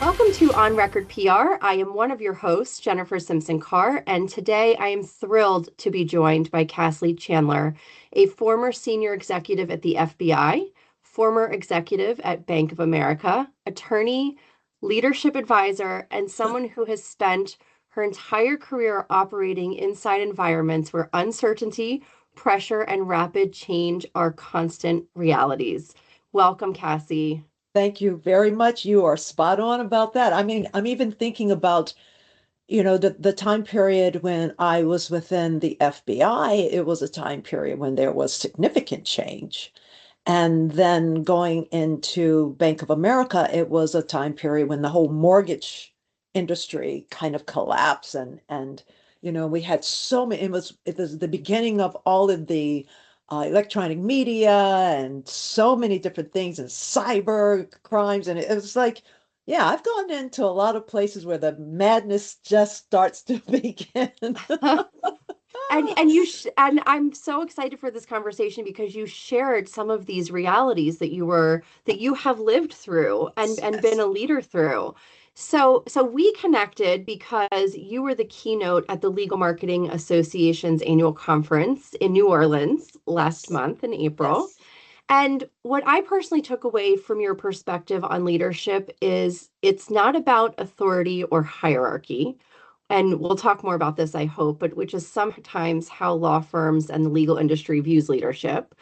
Welcome to On Record PR. I am one of your hosts, Jennifer Simpson Carr, and today I am thrilled to be joined by Chandler, a former senior executive at the FBI, former executive at Bank of America, attorney, leadership advisor, and someone who has spent her entire career operating inside environments where uncertainty, pressure, and rapid change are constant realities. Welcome, Cassie. Thank you very much. You are spot on about that. I mean, I'm even thinking about, the time period when I was within the FBI. It was a time period when there was significant change. And then going into Bank of America, it was a time period when the whole mortgage industry kind of collapsed and we had so many, it was the beginning of all of the electronic media and so many different things and cyber crimes. And it was like, yeah, I've gone into a lot of places where the madness just starts to begin. And I'm so excited for this conversation because you shared some of these realities that you have lived through and been Yes. a leader through. So we connected because you were the keynote at the Legal Marketing Association's annual conference in New Orleans last Yes. month in April. Yes. And what I personally took away from your perspective on leadership is it's not about authority or hierarchy. And we'll talk more about this, I hope, but which is sometimes how law firms and the legal industry views leadership.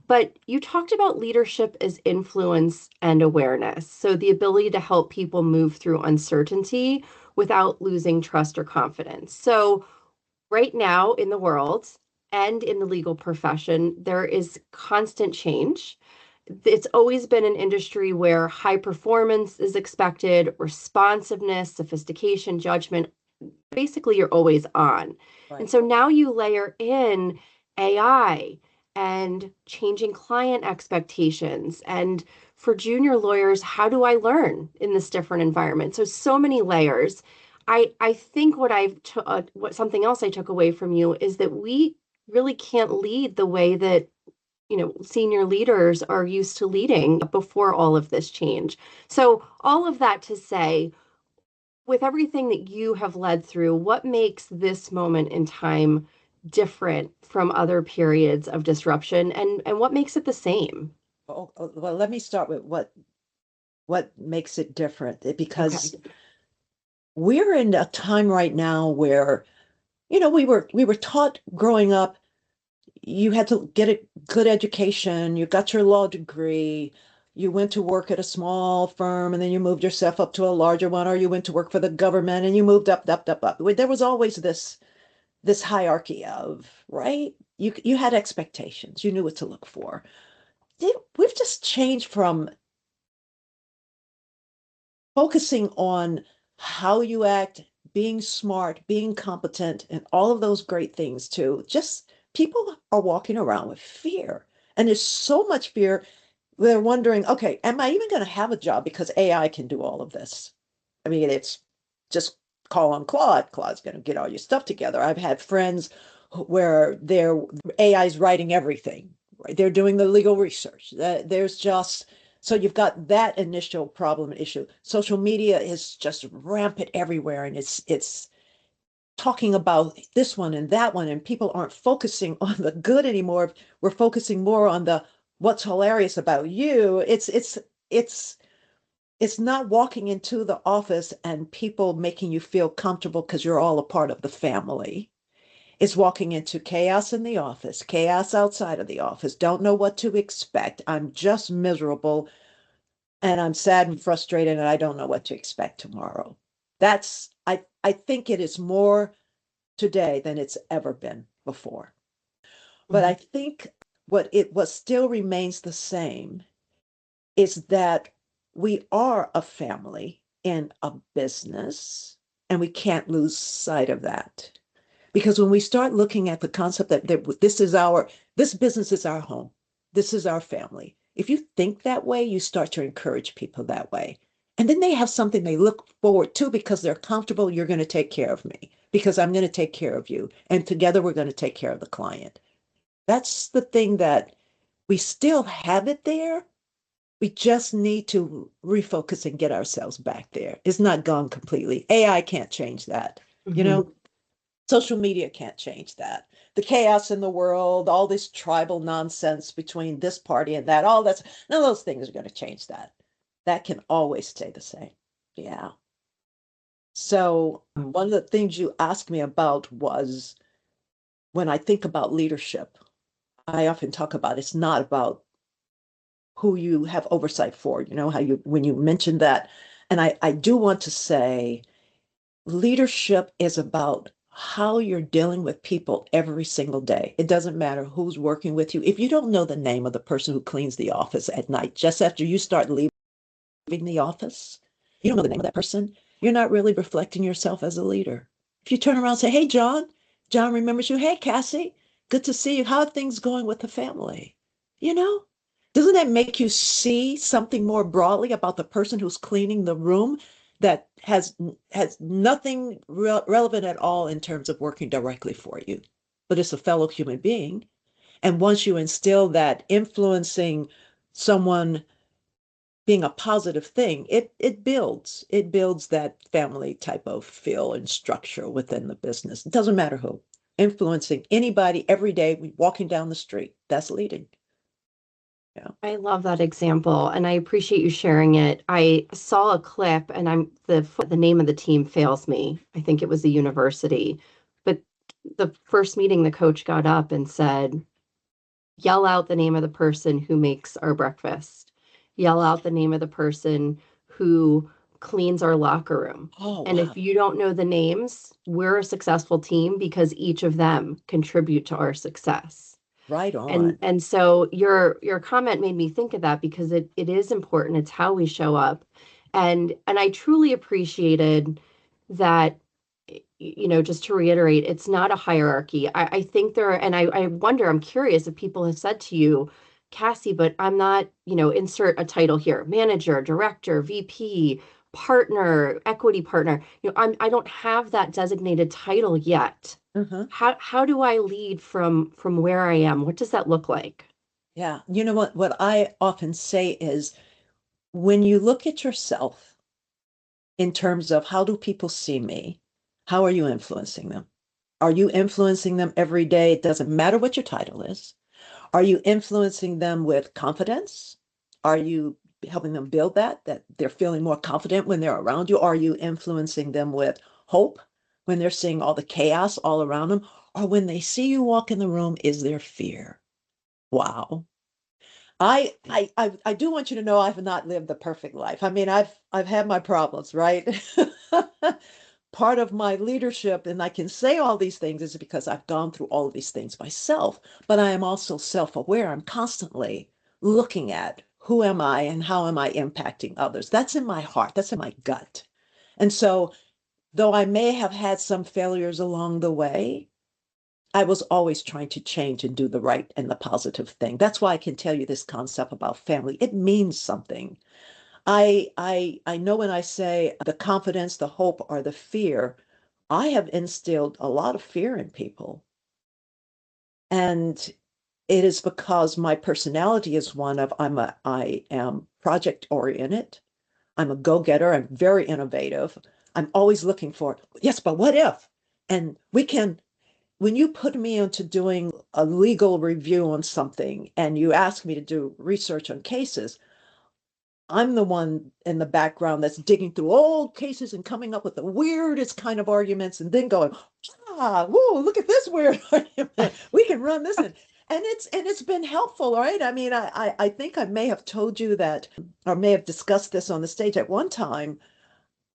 But you talked about leadership as influence and awareness. So the ability to help people move through uncertainty without losing trust or confidence. So right now in the world and in the legal profession, there is constant change. It's always been an industry where high performance is expected, responsiveness, sophistication, judgment. Basically, you're always on. And Right. so now you layer in AI and changing client expectations. And for junior lawyers, how do I learn in this different environment? So many layers. I think what something else I took away from you is that we really can't lead the way that senior leaders are used to leading before all of this change. So all of that to say, with everything that you have led through, what makes this moment in time different from other periods of disruption and what makes it the same? Well, let me start with what makes it different. Okay. Because we're in a time right now where, we were taught growing up, you had to get a good education, you got your law degree, you went to work at a small firm, and then you moved yourself up to a larger one, or you went to work for the government and you moved up, up, up, up. There was always this hierarchy of, right? You had expectations, you knew what to look for. We've just changed from focusing on how you act, being smart, being competent, and all of those great things too. Just people are walking around with fear. And there's so much fear. They're wondering, okay, am I even going to have a job because AI can do all of this? I mean, it's just call on Claude. Claude's going to get all your stuff together. I've had friends where their AI is writing everything, right? They're doing the legal research. There's just so you've got that initial problem issue. Social media is just rampant everywhere, and it's talking about this one and that one, and people aren't focusing on the good anymore. We're focusing more on the what's hilarious about you. It's it's not walking into the office and people making you feel comfortable because you're all a part of the family. It's walking into chaos in the office, chaos outside of the office, don't know what to expect. I'm just miserable and I'm sad and frustrated and I don't know what to expect tomorrow. I think it is more today than it's ever been before. But I Mhm. think what still remains the same is that we are a family in a business, and we can't lose sight of that. Because when we start looking at the concept that this business is our home, this is our family. If you think that way, you start to encourage people that way. And then they have something they look forward to because they're comfortable. You're going to take care of me because I'm going to take care of you. And together we're going to take care of the client. That's the thing that we still have it there, We just need to refocus and get ourselves back there. It's not gone completely. AI can't change that. You Hmm. know, social media can't change that. The chaos in the world, all this tribal nonsense between this party and that, all that's none of those things are going to change that. That can always stay the same. Yeah. So, one of the things you asked me about was when I think about leadership, I often talk about it's not about who you have oversight for, how you, when you mentioned that. And I do want to say leadership is about how you're dealing with people every single day. It doesn't matter who's working with you. If you don't know the name of the person who cleans the office at night, just after you start leaving the office, you don't know the name of that person, you're not really reflecting yourself as a leader. If you turn around and say, hey, John, John remembers you. Hey, Cassie, good to see you. How are things going with the family? You know, doesn't that make you see something more broadly about the person who's cleaning the room that has nothing relevant at all in terms of working directly for you, but it's a fellow human being. And once you instill that influencing someone being a positive thing, it builds that family type of feel and structure within the business. It doesn't matter who. Influencing anybody every day, walking down the street, that's leading. Yeah. I love that example, and I appreciate you sharing it. I saw a clip, and the name of the team fails me. I think it was a university, but the first meeting, the coach got up and said, "Yell out the name of the person who makes our breakfast. Yell out the name of the person who cleans our locker room. Oh, And if wow. you don't know the names, we're a successful team because each of them contribute to our success." Right on. And so your comment made me think of that because it is important. It's how we show up. And I truly appreciated that, just to reiterate, it's not a hierarchy. I think there are, and I wonder, I'm curious if people have said to you, Cassie, but I'm not, insert a title here, manager, director, VP, partner, equity partner. I don't have that designated title yet. Uh-huh. How do I lead from where I am? What does that look like? Yeah. You know what I often say is when you look at yourself in terms of how do people see me, how are you influencing them? Are you influencing them every day? It doesn't matter what your title is. Are you influencing them with confidence? Are you helping them build that they're feeling more confident when they're around you? Are you influencing them with hope when they're seeing all the chaos all around them? Or when they see you walk in the room, is there fear? Wow. I do want you to know I've not lived the perfect life. I mean, I've had my problems, right? Part of my leadership, and I can say all these things, is because I've gone through all of these things myself, but I am also self-aware. I'm constantly looking at who am I and how am I impacting others. That's in my heart, that's in my gut. And so, though I may have had some failures along the way, I was always trying to change and do the right and the positive thing. That's why I can tell you this concept about family. It means something. I know when I say the confidence, the hope, or the fear, I have instilled a lot of fear in people. And it is because my personality is one of I am project oriented. I'm a go-getter. I'm very innovative. I'm always looking for, yes, but what if? And when you put me into doing a legal review on something and you ask me to do research on cases, I'm the one in the background that's digging through old cases and coming up with the weirdest kind of arguments and then going, whoa, look at this weird argument. We can run this in. And it's been helpful, right? I mean, I think I may have told you that or may have discussed this on the stage at one time.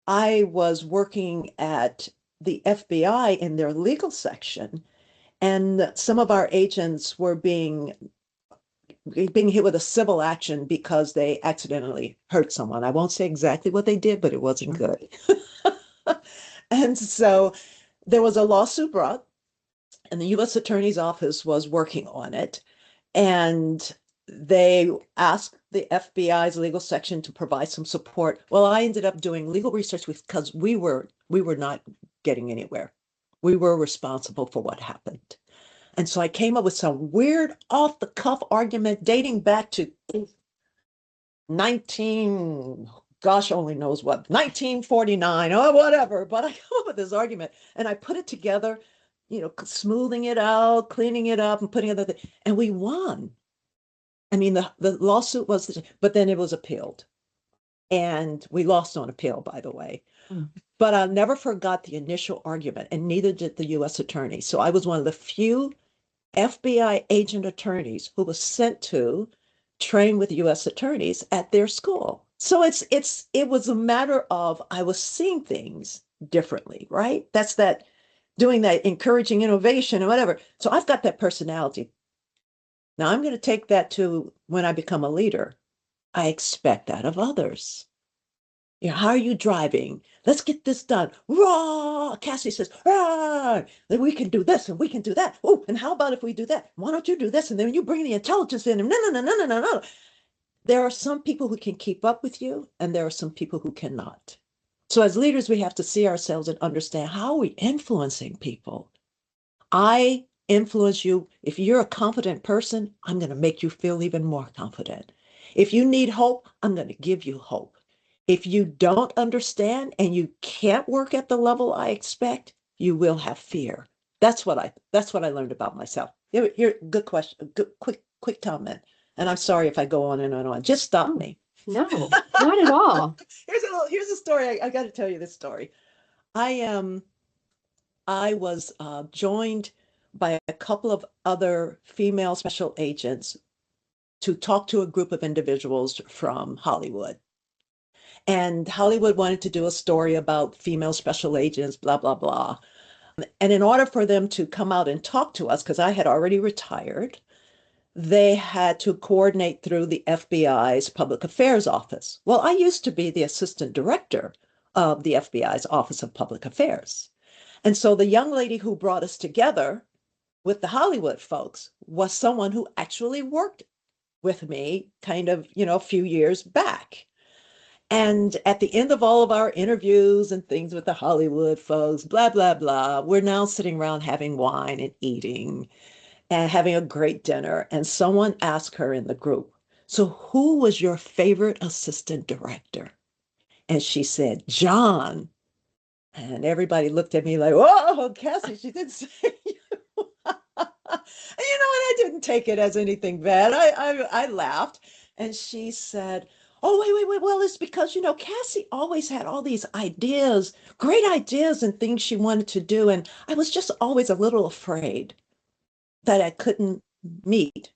I was working at the FBI in their legal section, and some of our agents were being hit with a civil action because they accidentally hurt someone. I won't say exactly what they did, but it wasn't good. And so there was a lawsuit brought, and the U.S. Attorney's Office was working on it. And they asked the FBI's legal section to provide some support. Well, I ended up doing legal research because we were not getting anywhere. We were responsible for what happened. And so I came up with some weird off the cuff argument dating back to 19, gosh only knows what, 1949 or whatever. But I come up with this argument and I put it together, smoothing it out, cleaning it up, and putting other things. And we won. I mean, the lawsuit was, but then it was appealed. And we lost on appeal, by the way. Mm. But I never forgot the initial argument, and neither did the U.S. attorney. So I was one of the few FBI agent attorneys who was sent to train with U.S. attorneys at their school. So it was a matter of I was seeing things differently, right? That's that doing that, encouraging innovation and whatever. So I've got that personality. Now I'm going to take that to when I become a leader. I expect that of others. How are you driving? Let's get this done. Raw! Cassie says, raw! Then we can do this and we can do that. Oh, and how about if we do that? Why don't you do this? And then you bring the intelligence in. And no, no, no, no, no, no, no. There are some people who can keep up with you, and there are some people who cannot. So as leaders, we have to see ourselves and understand how are we influencing people. I influence you. If you're a confident person, I'm going to make you feel even more confident. If you need hope, I'm going to give you hope. If you don't understand and you can't work at the level I expect, you will have fear. That's what I learned about myself. Here, good question, good quick comment. And I'm sorry if I go on and on and on. Just stop Oh, me. no, not at all. Here's a story. I got to tell you this story. I was joined by a couple of other female special agents to talk to a group of individuals from Hollywood. And Hollywood wanted to do a story about female special agents, blah, blah, blah. And in order for them to come out and talk to us, because I had already retired, they had to coordinate through the FBI's Public Affairs Office. Well, I used to be the assistant director of the FBI's Office of Public Affairs. And so the young lady who brought us together with the Hollywood folks was someone who actually worked with me kind of, a few years back. And at the end of all of our interviews and things with the Hollywood folks, blah, blah, blah, we're now sitting around having wine and eating and having a great dinner. And someone asked her in the group, so who was your favorite assistant director? And she said, John. And everybody looked at me like, whoa, Cassie, she didn't say you. And I didn't take it as anything bad. I laughed. And she said, oh, wait, wait, wait. Well, it's because, Cassie always had all these ideas, great ideas and things she wanted to do. And I was just always a little afraid that I couldn't meet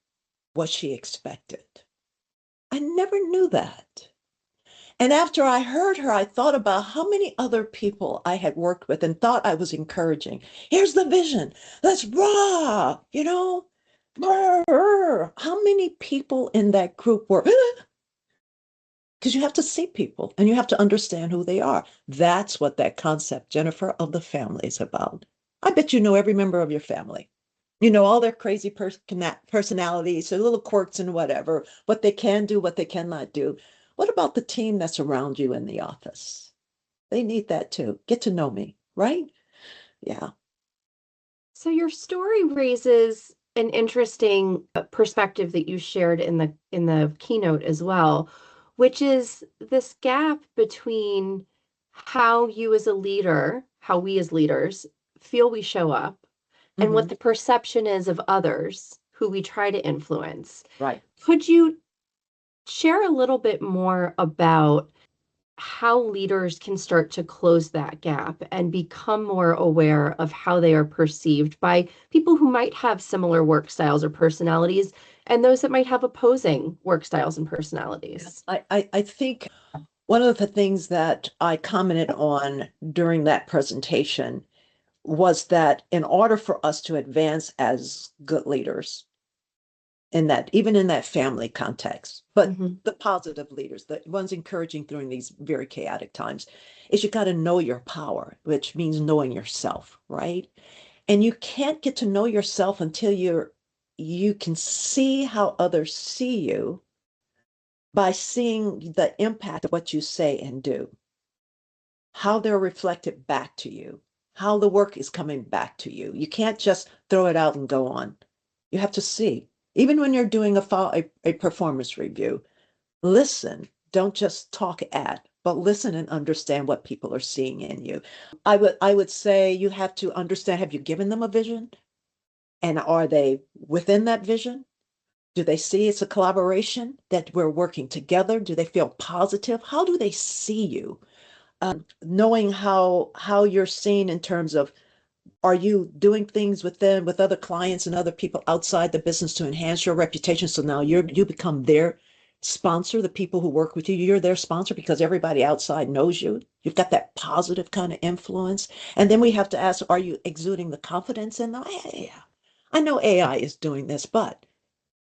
what she expected. I never knew that. And after I heard her, I thought about how many other people I had worked with and thought I was encouraging. Here's the vision. Let's raw, How many people in that group were, because you have to see people and you have to understand who they are. That's what that concept, Jennifer, of the family is about. I bet you know every member of your family. You know all their crazy personalities, their little quirks and whatever, what they can do, what they cannot do. What about the team that's around you in the office? They need that too. Get to know me, right? Yeah. So your story raises an interesting perspective that you shared in the keynote as well, which is this gap between how you as a leader, how we as leaders feel we show up, and what Hmm. the perception is of others who we try to influence. Right. Could you share a little bit more about how leaders can start to close that gap and become more aware of how they are perceived by people who might have similar work styles or personalities and those that might have opposing work styles and personalities? I think one of the things that I commented on during that presentation was that in order for us to advance as good leaders, in that even in that family context, but Mhm. the positive leaders, the ones encouraging during these very chaotic times, is you got to know your power, which means knowing yourself, right? And you can't get to know yourself until you can see how others see you by seeing the impact of what you say and do, how they're reflected back to you, how the work is coming back to you. You can't just throw it out and go on. You have to see. Even when you're doing a performance review, Listen, don't just talk at, but listen and understand what people are seeing in you. I would say you have to understand, have you given them a vision? And are they within that vision? Do they see it's a collaboration that we're working together? Do they feel positive? How do they see you? Knowing how you're seen in terms of, are you doing things with them, with other clients and other people outside the business to enhance your reputation? So now you become their sponsor, the people who work with you, you're their sponsor because everybody outside knows you. You've got that positive kind of influence. And then we have to ask, are you exuding the confidence in them? Yeah, I know AI is doing this, but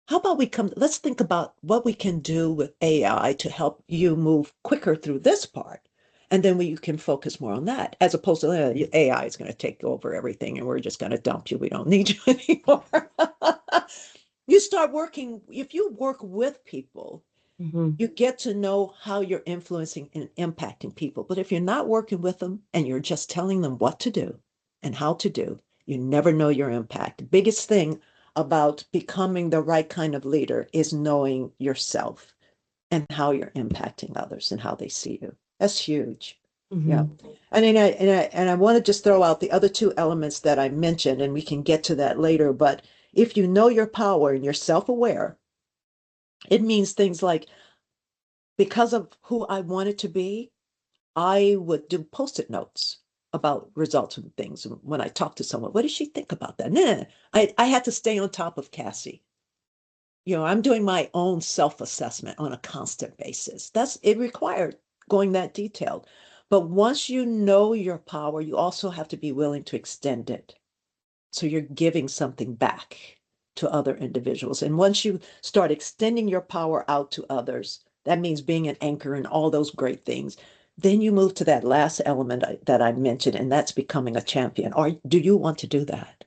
how about let's think about what we can do with AI to help you move quicker through this part. And then you can focus more on that, as opposed to AI is going to take over everything and we're just going to dump you. We don't need you anymore. You start working, if you work with people, Hmm. you get to know how you're influencing and impacting people. But if you're not working with them and you're just telling them what to do and how to do, you never know your impact. The biggest thing about becoming the right kind of leader is knowing yourself and how you're impacting others and how they see you. That's huge. Yeah. Hmm. And I want to just throw out the other two elements that I mentioned, and we can get to that later. But if you know your power and you're self-aware, it means things like, because of who I wanted to be, I would do post-it notes about results and things. When I talk to someone, what does she think about that? Nah, I had to stay on top of Cassie. I'm doing my own self-assessment on a constant basis. It required going that detailed. But once you know your power, you also have to be willing to extend it. So you're giving something back to other individuals. And once you start extending your power out to others, that means being an anchor and all those great things. Then you move to that last element that I mentioned, and that's becoming a champion. Or do you want to do that?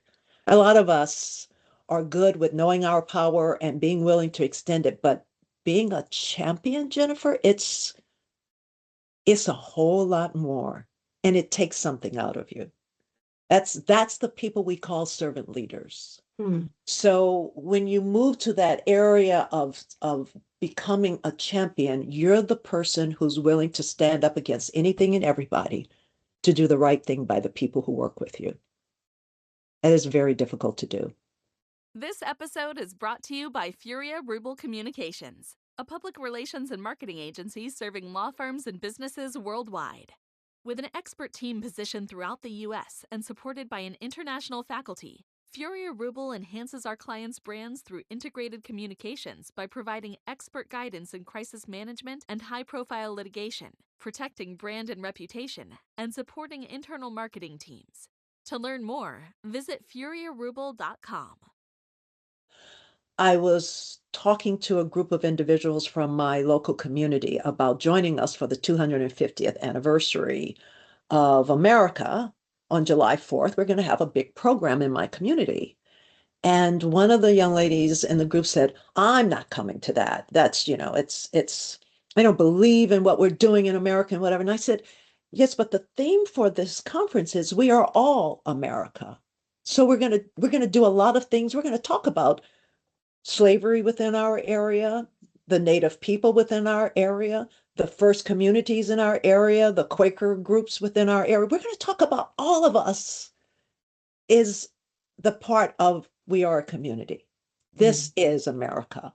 A lot of us are good with knowing our power and being willing to extend it, but being a champion, Jennifer, it's a whole lot more, and it takes something out of you. That's the people we call servant leaders. Hmm. So when you move to that area of becoming a champion, you're the person who's willing to stand up against anything and everybody to do the right thing by the people who work with you. That is very difficult to do. This episode is brought to you by Furia Rubel Communications, a public relations and marketing agency serving law firms and businesses worldwide. With an expert team positioned throughout the U.S. and supported by an international faculty, Furia Rubel enhances our clients' brands through integrated communications by providing expert guidance in crisis management and high-profile litigation, protecting brand and reputation, and supporting internal marketing teams. To learn more, visit furiarubel.com. I was talking to a group of individuals from my local community about joining us for the 250th anniversary of America on July 4th. We're going to have a big program in my community. And one of the young ladies in the group said, I'm not coming to that. That's, I don't believe in what we're doing in America and whatever. And I said, yes, but the theme for this conference is we are all America. So we're going to do a lot of things. We're going to talk about slavery within our area, the Native people within our area, the first communities in our area, the Quaker groups within our area. We're going to talk about all of us is the part of we are a community. Hmm. This is America.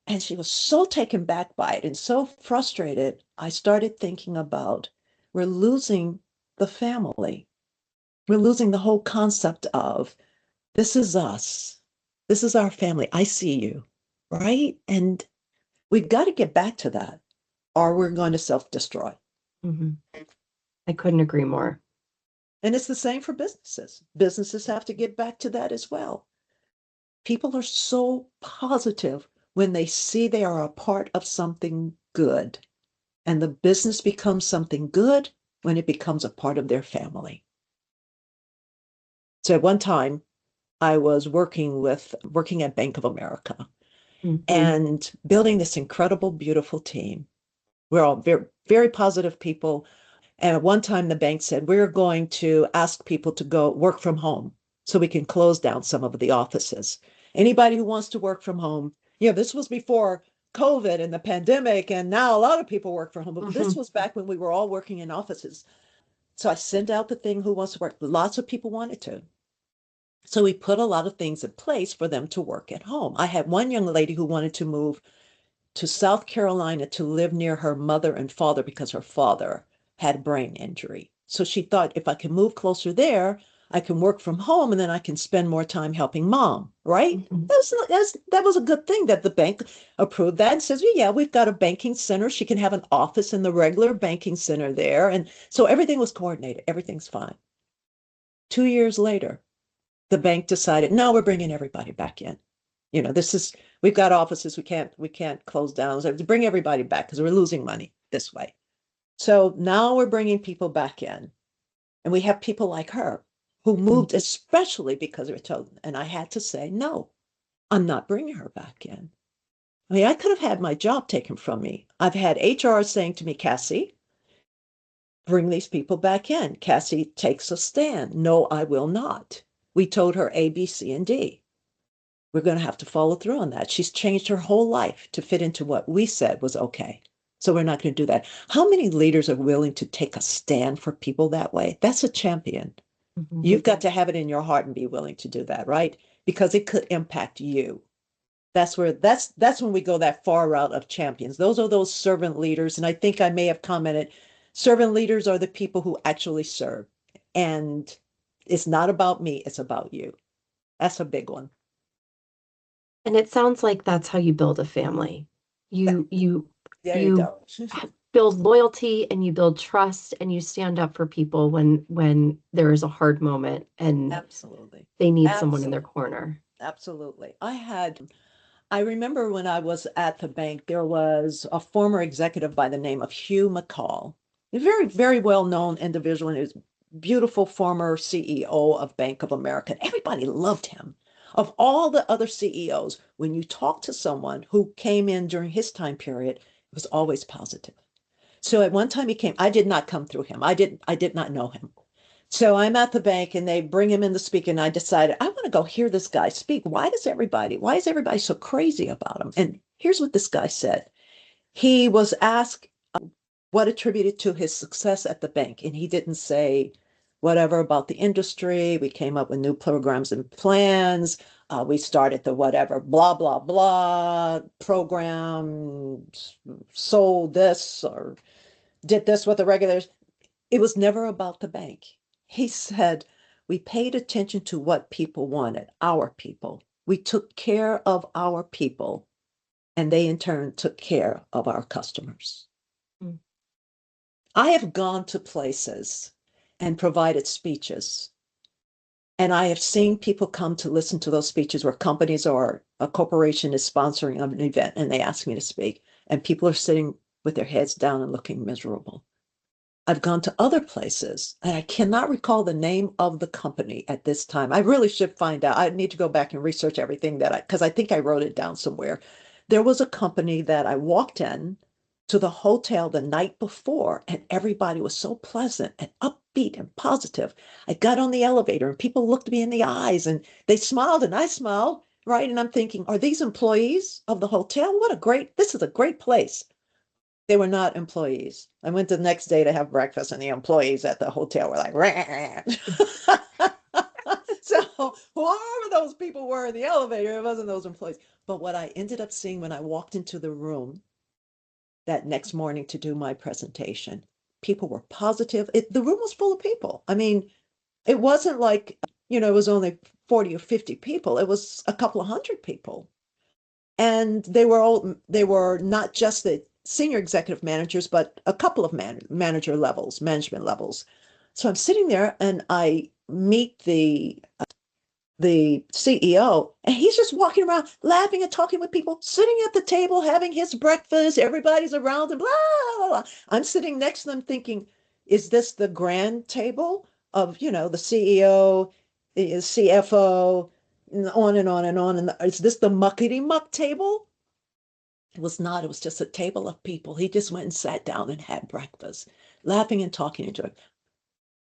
And she was so taken back by it and so frustrated. I started thinking about, we're losing the family. We're losing the whole concept of, this is us. This is our family. I see you. Right. And we've got to get back to that, or we're going to self destroy. Hmm. I couldn't agree more. And it's the same for businesses. Businesses have to get back to that as well. People are so positive when they see they are a part of something good. And the business becomes something good when it becomes a part of their family. So at one time, I was working at Bank of America Hmm. and building this incredible, beautiful team. We're all very, very positive people. And at one time, the bank said, we're going to ask people to go work from home so we can close down some of the offices. Anybody who wants to work from home, this was before COVID and the pandemic, and now a lot of people work from home. But this Hmm. was back when we were all working in offices. So I sent out the thing, who wants to work? Lots of people wanted to. So we put a lot of things in place for them to work at home. I had one young lady who wanted to move to South Carolina to live near her mother and father because her father had a brain injury. So she thought, if I can move closer there, I can work from home and then I can spend more time helping mom, right? Hmm. That was a good thing that the bank approved that and says, yeah, we've got a banking center. She can have an office in the regular banking center there. And so everything was coordinated. Everything's fine. 2 years later, the bank decided, no, we're bringing everybody back in. This is, we've got offices, we can't close down. So to bring everybody back because we're losing money this way. So now we're bringing people back in, and we have people like her who Hmm. moved especially because they were told. And I had to say, no, I'm not bringing her back in. I mean, I could have had my job taken from me. I've had HR saying to me, Cassie, bring these people back in. Cassie takes a stand. No, I will not. We told her A, B, C, and D. We're going to have to follow through on that. She's changed her whole life to fit into what we said was okay. So we're not going to do that. How many leaders are willing to take a stand for people that way? That's a champion. Hmm. You've got to have it in your heart and be willing to do that, right? Because it could impact you. That's when we go that far route of champions. Those are those servant leaders. And I think I may have commented, servant leaders are the people who actually serve. And it's not about me, it's about you. That's a big one. And it sounds like that's how you build a family. That, You you there you you go. build loyalty and you build trust and you stand up for people when there is a hard moment and Absolutely. they need someone in their Absolutely. corner. Absolutely. I remember when I was at the bank, there was a former executive by the name of Hugh McCall, a very, very well-known individual, and he was beautiful former CEO of Bank of America. Everybody loved him. Of all the other CEOs, when you talk to someone who came in during his time period, it was always positive. So at one time he came, I did not come through him. I did not know him. So I'm at the bank and they bring him in to speak, and I decided I want to go hear this guy speak. Why is everybody so crazy about him? And here's what this guy said. He was asked what attributed to his success at the bank, and he didn't say whatever about the industry. We came up with new programs and plans. We started the whatever, blah, blah, blah program, sold this or did this with the regulars. It was never about the bank. He said, we paid attention to what people wanted, our people. We took care of our people, and they in turn took care of our customers. Mm. I have gone to places and provided speeches, and I have seen people come to listen to those speeches where companies or a corporation is sponsoring an event and they ask me to speak, and people are sitting with their heads down and looking miserable. I've gone to other places, and I cannot recall the name of the company at this time. I really should find out. I need to go back and research everything because I think I wrote it down somewhere. There was a company that I walked in to the hotel the night before, and everybody was so pleasant and upbeat and positive. I got on the elevator, and people looked me in the eyes, and they smiled, and I smiled, right? And I'm thinking, are these employees of the hotel? This is a great place. They were not employees. I went the next day to have breakfast, and the employees at the hotel were like, rah. So whoever those people were in the elevator, it wasn't those employees. But what I ended up seeing when I walked into the room that next morning to do my presentation, people were positive. The room was full of people. I mean, it wasn't like, it was only 40 or 50 people. It was a couple of hundred people, and they were not just the senior executive managers, but a couple of management levels. So I'm sitting there and I meet the CEO, and he's just walking around laughing and talking with people, sitting at the table having his breakfast. Everybody's around him, blah, blah, blah. I'm sitting next to them thinking, is this the grand table of, the CEO, the CFO, and on and on and on? And is this the muckety muck table? It was not. It was just a table of people. He just went and sat down and had breakfast, laughing and talking to it.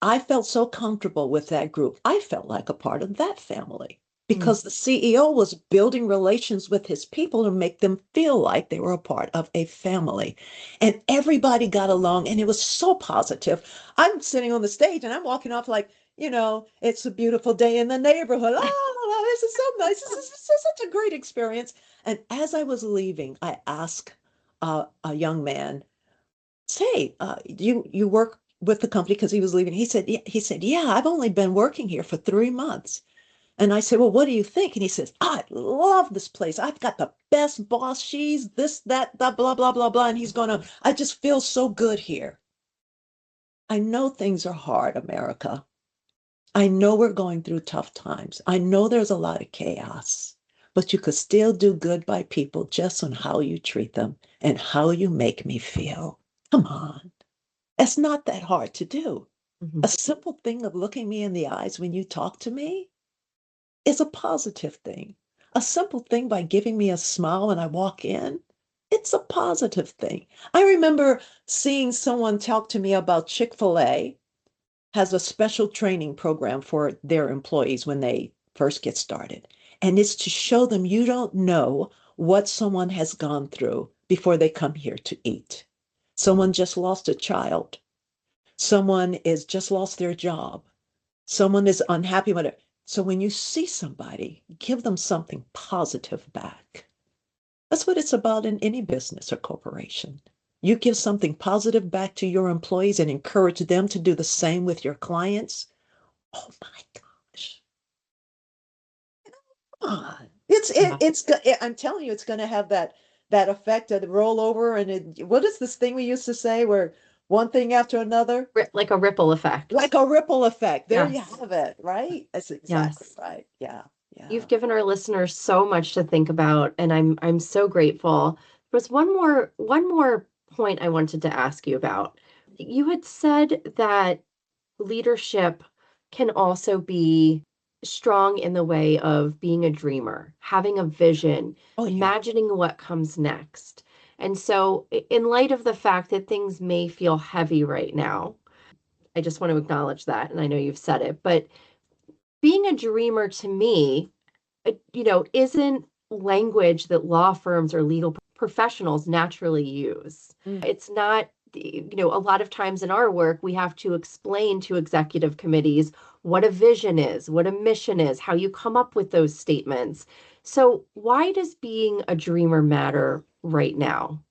I felt so comfortable with that group. I felt like a part of that family. because the CEO was building relations with his people to make them feel like they were a part of a family. And everybody got along, and it was so positive. I'm sitting on the stage and I'm walking off like, it's a beautiful day in the neighborhood. Oh, this is so nice. This is such a great experience. And as I was leaving, I asked a young man, say, you work with the company, because he was leaving. He said, yeah, I've only been working here for 3 months. And I said, well, what do you think? And he says, I love this place. I've got the best boss. She's this, that, blah, blah, blah, blah, blah. And I just feel so good here. I know things are hard, America. I know we're going through tough times. I know there's a lot of chaos, but you could still do good by people just on how you treat them and how you make me feel. Come on. It's not that hard to do. Mm-hmm. A simple thing of looking me in the eyes when you talk to me is a positive thing. A simple thing by giving me a smile when I walk in, it's a positive thing. I remember seeing someone talk to me about Chick-fil-A has a special training program for their employees when they first get started. And it's to show them you don't know what someone has gone through before they come here to eat. Someone just lost a child. Someone is just lost their job. Someone is unhappy with it. So when you see somebody, give them something positive back. That's what it's about in any business or corporation. You give something positive back to your employees and encourage them to do the same with your clients. Oh my gosh. Come on. Yeah. I'm telling you, it's going to have that effect of the rollover. And what is this thing we used to say where one thing after another? Like a ripple effect. Like a ripple effect. There you Yes. have it, right? That's exactly Yes. right. Yeah. Yeah. You've given our listeners so much to think about, and I'm so grateful. There's one more point I wanted to ask you about. You had said that leadership can also be strong in the way of being a dreamer, having a vision, Oh, yeah. imagining what comes next. And so, in light of the fact that things may feel heavy right now, I just want to acknowledge that. And I know you've said it, but being a dreamer to me, isn't language that law firms or legal professionals naturally use. Mm. It's not, a lot of times in our work, we have to explain to executive committees what a vision is, what a mission is, how you come up with those statements. So, why does being a dreamer matter right now?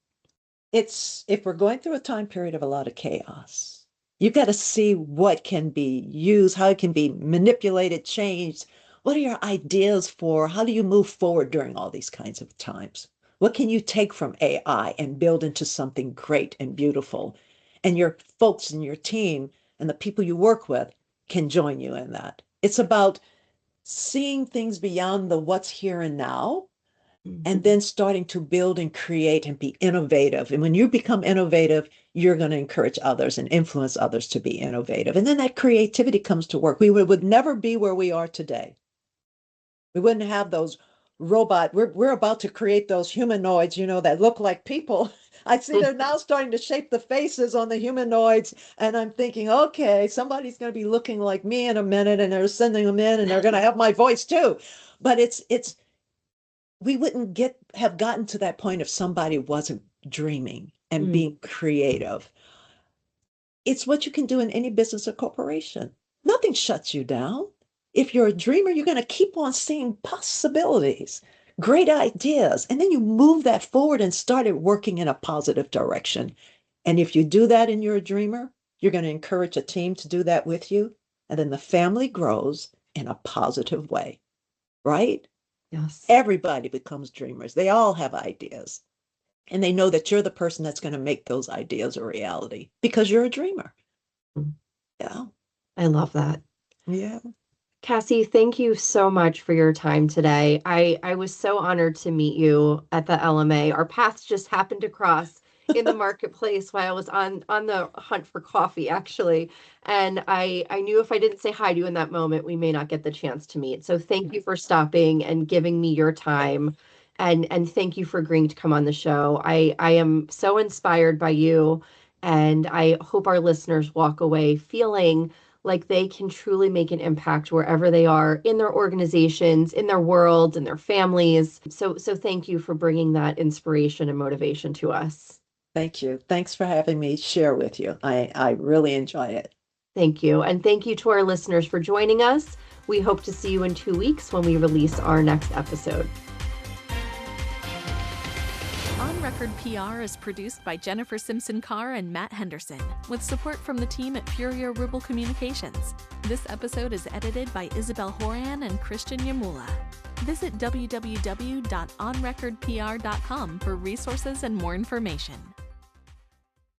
It's if we're going through a time period of a lot of chaos, you got to see what can be used, how it can be manipulated, changed. What are your ideas for how do you move forward during all these kinds of times? What can you take from AI and build into something great and beautiful? And your folks and your team and the people you work with can join you in that. It's about seeing things beyond the what's here and now, and then starting to build and create and be innovative. And when you become innovative, you're going to encourage others and influence others to be innovative. And then that creativity comes to work. We would never be where we are today. We wouldn't have those we're about to create those humanoids, that look like people. I see they're now starting to shape the faces on the humanoids. And I'm thinking, okay, somebody's going to be looking like me in a minute, and they're sending them in and they're going to have my voice too. But it's we wouldn't have gotten to that point if somebody wasn't dreaming and Mm, being creative. It's what you can do in any business or corporation. Nothing shuts you down. If you're a dreamer, you're going to keep on seeing possibilities, great ideas, and then you move that forward and start it working in a positive direction. And if you do that and you're a dreamer, you're going to encourage a team to do that with you. And then the family grows in a positive way, right? yes. Everybody becomes dreamers. They all have ideas. And they know that you're the person that's going to make those ideas a reality because you're a dreamer. Mm, Yeah. I love that. Yeah. Cassie, thank you so much for your time today. I was so honored to meet you at the LMA. Our paths just happened to cross in the marketplace while I was on the hunt for coffee, actually. And I knew if I didn't say hi to you in that moment, we may not get the chance to meet. So thank you for stopping and giving me your time. And thank you for agreeing to come on the show. I am so inspired by you, and I hope our listeners walk away feeling like they can truly make an impact wherever they are in their organizations, in their world, in their families. So thank you for bringing that inspiration and motivation to us. Thank you. Thanks for having me share with you. I really enjoy it. Thank you. And thank you to our listeners for joining us. We hope to see you in 2 weeks when we release our next episode. On Record PR is produced by Jennifer Simpson Carr and Matt Henderson, with support from the team at Furia Rubel Communications. This episode is edited by Isabel Horan and Christian Yamula. Visit www.onrecordpr.com for resources and more information.